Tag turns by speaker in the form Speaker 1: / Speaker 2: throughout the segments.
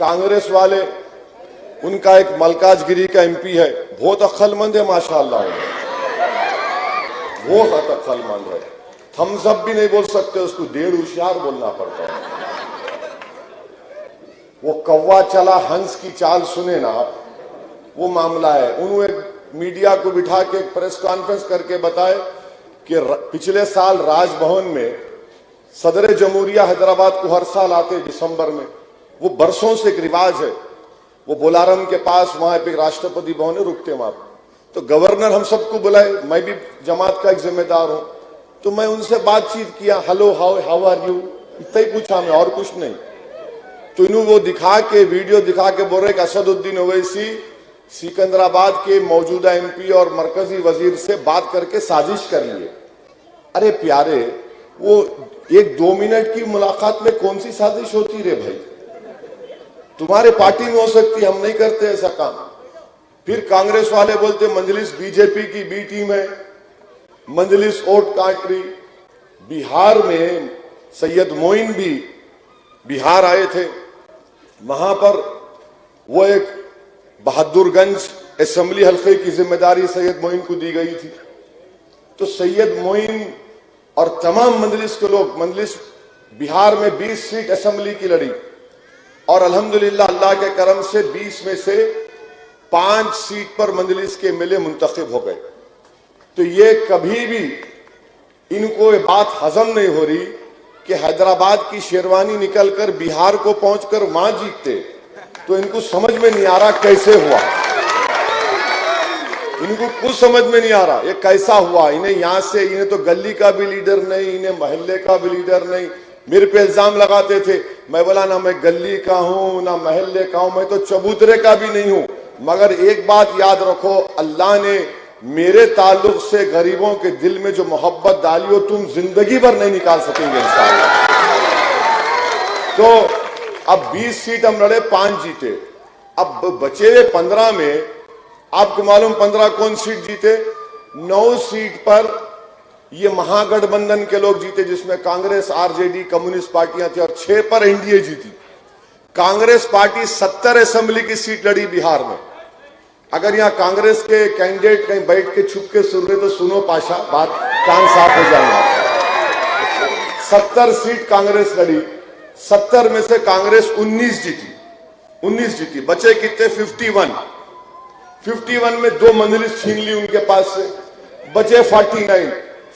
Speaker 1: कांग्रेस वाले, उनका एक मलकाजगिरी का एमपी है, बहुत अक्लमंद है माशाअल्लाह, बहुत अक्लमंद है, थम्स अप भी नहीं बोल सकते उसको, 1.5 होशियार बोलना पड़ता है। वो कौवा चला हंस की चाल सुने ना आप, वो मामला है। उन्होंने मीडिया को बिठा के एक प्रेस कॉन्फ्रेंस करके बताए कि पिछले साल राजभवन में सदर जमहूरिया हैदराबाद को हर साल आते दिसंबर में, वो बरसों से एक रिवाज है, वो बोलारम के पास वहां पे राष्ट्रपति भवन है, रुकते वहां। तो गवर्नर हम सबको बुलाए, मैं भी जमात का एक जिम्मेदार हूं, तो मैं उनसे बातचीत किया, हेलो हाउ आर यू, इतना ही पूछा मैं, और कुछ नहीं। तो इन्होंने वो दिखा के, वीडियो दिखा के बोल रहे कि असदुद्दीन ओवैसी सिकंदराबाद के मौजूदा एमपी और मरकजी वजीर से बात करके साजिश कर लिए। अरे प्यारे, वो 1-2 मिनट की मुलाकात में कौन सी साजिश होती रे भाई? तुम्हारे पार्टी में हो सकती, हम नहीं करते ऐसा काम। फिर कांग्रेस वाले बोलते मजलिस बीजेपी की बी टीम है, मजलिस वोट काट रही। बिहार में सैयद मोइन भी बिहार आए थे, वहां पर वो एक बहादुरगंज असेंबली हल्के की जिम्मेदारी सैयद मोइन को दी गई थी। तो सैयद मोइन और तमाम मजलिस के लोग, मजलिस बिहार में 20 सीट असेंबली की लड़ी और अल्हम्दुलिल्लाह अल्लाह के करम से 20 में से 5 सीट पर मजलिस के एमएलए मुंतखब हो गए। तो ये कभी भी इनको ये बात हजम नहीं हो रही कि हैदराबाद की शेरवानी निकलकर बिहार को पहुंचकर वहां जीतते, तो इनको समझ में नहीं आ रहा कैसे हुआ, इनको कुछ समझ में नहीं आ रहा ये कैसा हुआ। इन्हें यहां से, इन्हें तो गली का भी लीडर नहीं, इन्हें मोहल्ले का भी लीडर नहीं। मेरे पे इल्जाम लगाते थे, मैं बोला ना मैं गली का हूं ना मोहल्ले का हूं, मैं तो चबूतरे का भी नहीं हूं। मगर एक बात याद रखो, अल्लाह ने मेरे ताल्लुक से गरीबों के दिल में जो मोहब्बत डाली हो तुम जिंदगी भर नहीं निकाल सकेंगे इंशाअल्लाह। तो अब 20 सीट हम लड़े, 5 जीते, अब बचे हुए 15 में आपको मालूम 15 कौन सीट जीते? 9 सीट पर ये महागठबंधन के लोग जीते, जिसमें कांग्रेस, आरजेडी, कम्युनिस्ट पार्टियां थी, और 6 पर एनडीए जीती। कांग्रेस पार्टी 70 असेंबली की सीट लड़ी बिहार में। अगर यहाँ कांग्रेस के कैंडिडेट कहीं बैठ के छुप के सुन रहे तो सुनो पाशा, बात कान साफ हो जाएगा। 70 सीट कांग्रेस लड़ी, 70 में से कांग्रेस 19 जीती, बचे कितने? 51 में 2 मंजिल छीन ली उनके पास से, बचे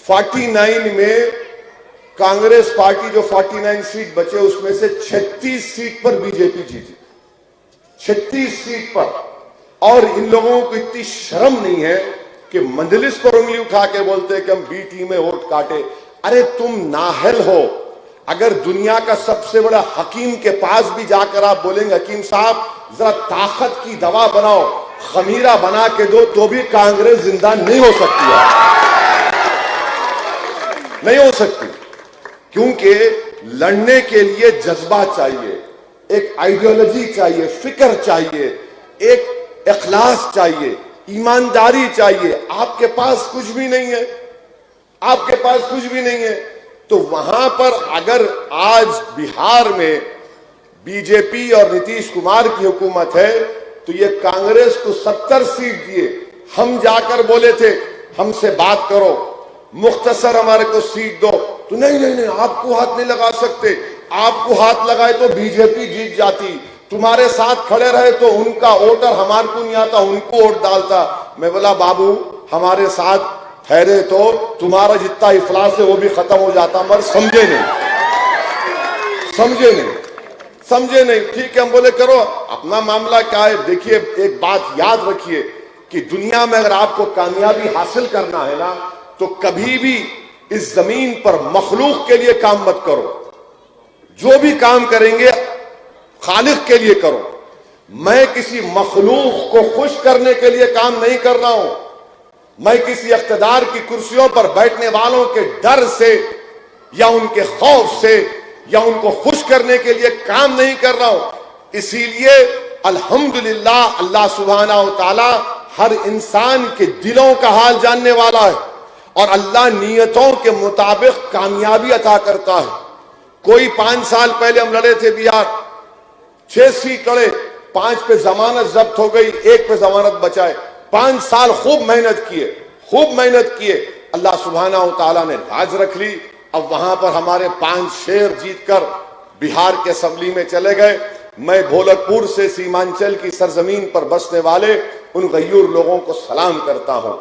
Speaker 1: 49 में कांग्रेस पार्टी जो 49 सीट बचे उसमें से 36 सीट पर बीजेपी जीती, 36 सीट पर। और इन लोगों को इतनी शर्म नहीं है कि मजलिस पर उंगली उठा के बोलते हैं कि हम बी टीम में वोट काटे। अरे तुम नाहल हो, अगर दुनिया का सबसे बड़ा हकीम के पास भी जाकर आप बोलेंगे हकीम साहब जरा ताकत की दवा बनाओ, खमीरा बना के दो, तो भी कांग्रेस जिंदा नहीं हो सकती है, नहीं हो सकती। क्योंकि लड़ने के लिए जज्बा चाहिए, एक आइडियोलॉजी चाहिए, फिक्र चाहिए, एक इखलास चाहिए, ईमानदारी चाहिए। आपके पास कुछ भी नहीं है, आपके पास कुछ भी नहीं है। तो वहां पर अगर आज बिहार में बीजेपी और नीतीश कुमार की हुकूमत है तो ये कांग्रेस को 70 सीट दिए। हम जाकर बोले थे हमसे बात करो, मुख्तसर हमारे को सीट दो, तो नहीं आपको हाथ नहीं लगा सकते, आपको हाथ लगाए तो बीजेपी जीत जाती, तुम्हारे साथ खड़े रहे तो उनका वोटर हमारे को नहीं आता, उनको वोट डालता। मैं बोला बाबू हमारे साथ ठहरे तो तुम्हारा जितना इफलास है वो भी खत्म हो जाता, मगर समझे नहीं। ठीक है, हम बोले करो अपना मामला क्या है। देखिए एक बात याद रखिए कि दुनिया में अगर आपको कामयाबी हासिल करना है ना, तो कभी भी इस जमीन पर मखलूक के लिए काम मत करो। जो भी काम करेंगे खालिक के लिए करो। मैं किसी मखलूक को खुश करने के लिए काम नहीं कर रहा हूं, मैं किसी इख्तिदार की कुर्सियों पर बैठने वालों के डर से या उनके खौफ से या उनको खुश करने के लिए काम नहीं कर रहा हूं। इसीलिए अल्हम्दुलिल्लाह अल्लाह सुब्हानहू व तआला हर इंसान के दिलों का हाल जानने वाला है और अल्लाह नियतों के मुताबिक कामयाबी अता करता है। कोई 5 साल पहले हम लड़े थे बिहार, 6 सीट लड़े, 5 पे जमानत जब्त हो गई, 1 पे जमानत बचाए। 5 साल खूब मेहनत किए। अल्लाह सुब्हाना व तआला ने लाज रख ली। अब वहां पर हमारे 5 शेर जीतकर बिहार के असेंबली में चले गए। मैं भोलकपुर से सीमांचल की सरजमीन पर बसने वाले उन गयूर लोगों को सलाम करता हूं।